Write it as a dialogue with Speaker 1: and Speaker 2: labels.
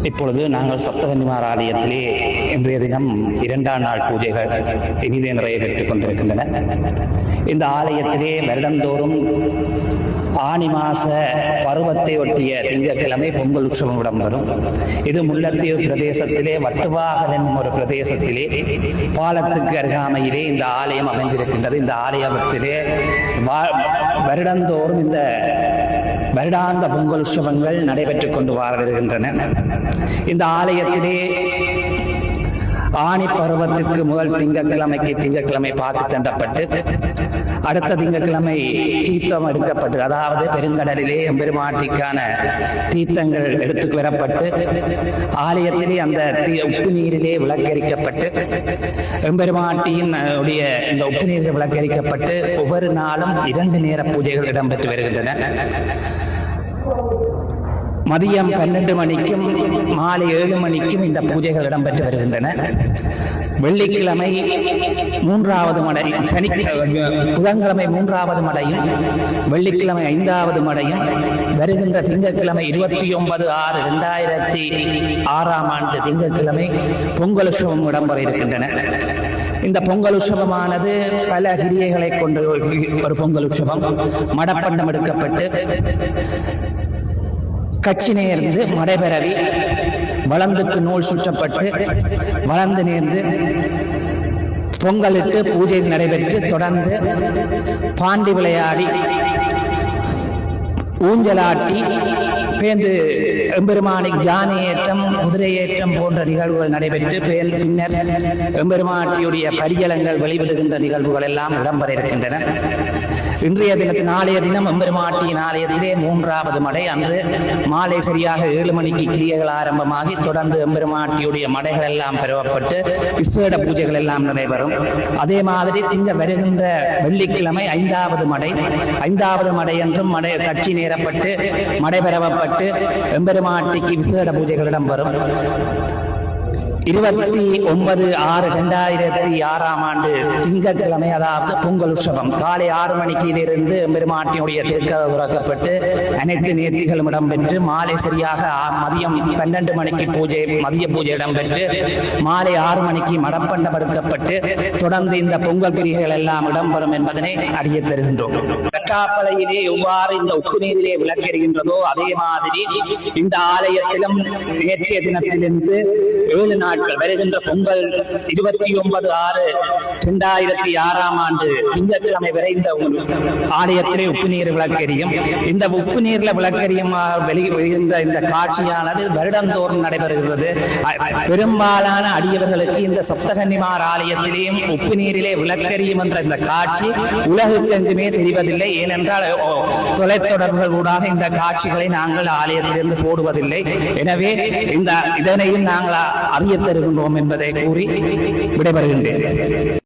Speaker 1: இப்பொழுது நாங்கள் சப்தகன்னிமார் ஆலயத்திலே இன்றைய தினம் 2ஆம் நாள் பூஜைகள் இனிதே நிறைவேற்றிக் கொண்டிருக்கின்றன. இந்த ஆலயத்திலே வருடந்தோறும் ஆனி மாச பருவத்தை ஒட்டிய திங்கட்கிழமை பொங்கல் உற்சவம் இடம்பெறும். இது முல்லைத்தீவு பிரதேசத்திலே வட்டுவாகல் என்னும் ஒரு பிரதேசத்திலே பாலத்துக்கு அருகாமையிலே இந்த ஆலயம் அமைந்திருக்கின்றது. இந்த ஆலயத்திலே வருடந்தோறும் இந்த வருடாந்த பொங்கல் உற்சவங்கள் நடைபெற்றுக் கொண்டு வருகின்றன. இந்த ஆலயத்திலே ஆணி பருவத்திற்கு முதல் திங்கட்கிழமை பாக்கு தண்டப்பட்டு அடுத்த திங்கட்கிழமை தீர்த்தம் எடுக்கப்பட்டு, அதாவது பெருங்கடலிலே எம்பெருமாட்டிக்கான தீர்த்தங்கள் எடுத்து வரப்பட்டு ஆலயத்திலே அந்த உப்பு நீரிலே விளக்கரிக்கப்பட்டு எம்பெருமாட்டியின் இந்த உப்பு நீரில் விளக்கரிக்கப்பட்டு ஒவ்வொரு நாளும் 2 நேர பூஜைகள் இடம்பெற்று வருகின்றன. மதியம் 12 மணிக்கும் மாலை 7 மணிக்கும் இந்த பூஜைகள் இடம்பெற்று வருகின்றன. வெள்ளிக்கிழமை 3வது மடை, புதன்கிழமை 3வது மடையும் வெள்ளிக்கிழமை 5வது மடையும் வருகின்ற திங்கட்கிழமை 29/6/2006 திங்கட்கிழமை பொங்கல் உற்சவம் இடம்பெற இருக்கின்றன. இந்த பொங்கல் உற்சவமானது பல கிரியைகளை கொண்டு ஒரு பொங்கல் உற்சவம். மடப்பண்டம் எடுக்கப்பட்டு கட்சி நேர்ந்து மடைபெறவி வளந்துக்கு நூல் சுற்றப்பட்டு வளர்ந்து நேர்ந்து பொங்கலிட்டு பூஜை நடைபெற்று தொடர்ந்து பாண்டி விளையாடி ஊஞ்சலாட்டி பேந்து எம்பெருமானை ஜானை ஏற்றம் குதிரை ஏற்றம் போன்ற நிகழ்வுகள் நடைபெற்று பின்னர் எம்பெருமாட்டியுடைய பரியலங்கள் வெளிவிடுகின்ற நிகழ்வுகள் எல்லாம் இடம்பெற இருக்கின்றன. இன்றைய தினத்தில் நாளைய தினம் எம்பெருமாட்டியின் ஆலயத்திலே 3வது மடை அன்று மாலை சரியாக 7 மணிக்கு கிரியைகள் ஆரம்பமாகி தொடர்ந்து எம்பெருமாட்டியுடைய மடைகள் எல்லாம் பெறப்பட்டு விசேட பூஜைகள் எல்லாம் நடைபெறும். அதே மாதிரி வருகின்ற வெள்ளிக்கிழமை 5வது மடை என்றும் மடை கட்சி நேரப்பட்டு மடை பெறப்பட்டு எம்பெருமாட்டிக்கு விசேட பூஜைகள் இடம்பெறும். 29/6/2006 திங்கட்கிழமை, அதாவது பொங்கல் உற்சவம் காலை 6 மணிக்கிலிருந்து எம்பெருமாட்டியுடைய திருக்கதவு திறக்கப்பட்டு அனைத்து நேர்த்திகளும் இடம்பெற்று மாலை சரியாக மதியம் 12 மணிக்கு மதிய பூஜை இடம்பெற்று மாலை 6 மணிக்கு மடப்பண்டம் எடுக்கப்பட்டு தொடர்ந்து இந்த பொங்கல் கிரிகைகள் எல்லாம் இடம்பெறும் என்பதனை அறிய தருகின்றோம். கற்றாப்பளையிலே எவ்வாறு இந்த உப்பு நீரிலே விளக்கெறுகின்றதோ அதே மாதிரி இந்த ஆலயத்திலும் நேற்றைய தினத்திலிருந்து 7 நாட்கள் வருகின்ற பொங்கல் 29/6/2006 திங்கட்கிழமை வரை இந்த ஆலயத்திலே உப்பு நீர் விளக்கெரியும். இந்த உப்பு நீர்ல விளக்கெரியும் வெளிவருகின்ற இந்த காட்சியானது வருடந்தோறும் நடைபெறுகிறது. பெரும்பாலான அடியவர்களுக்கு இந்த சப்தகன்னிமார் ஆலயத்திலேயும் உப்பு நீரிலே விளக்கெரியும் என்ற இந்த காட்சி உலகுக்கு எங்குமே தெரிவதில்லை. ஏனென்றால் தொலைத்தொடர்புகள் ஊடாக இந்த காட்சிகளை நாங்கள் ஆலயத்திலிருந்து போடுவதில்லை. எனவே இதனையும் நாங்கள் அறிய தருகின்றோம் என்பதை கூறி விடைபெறுகின்றேன்.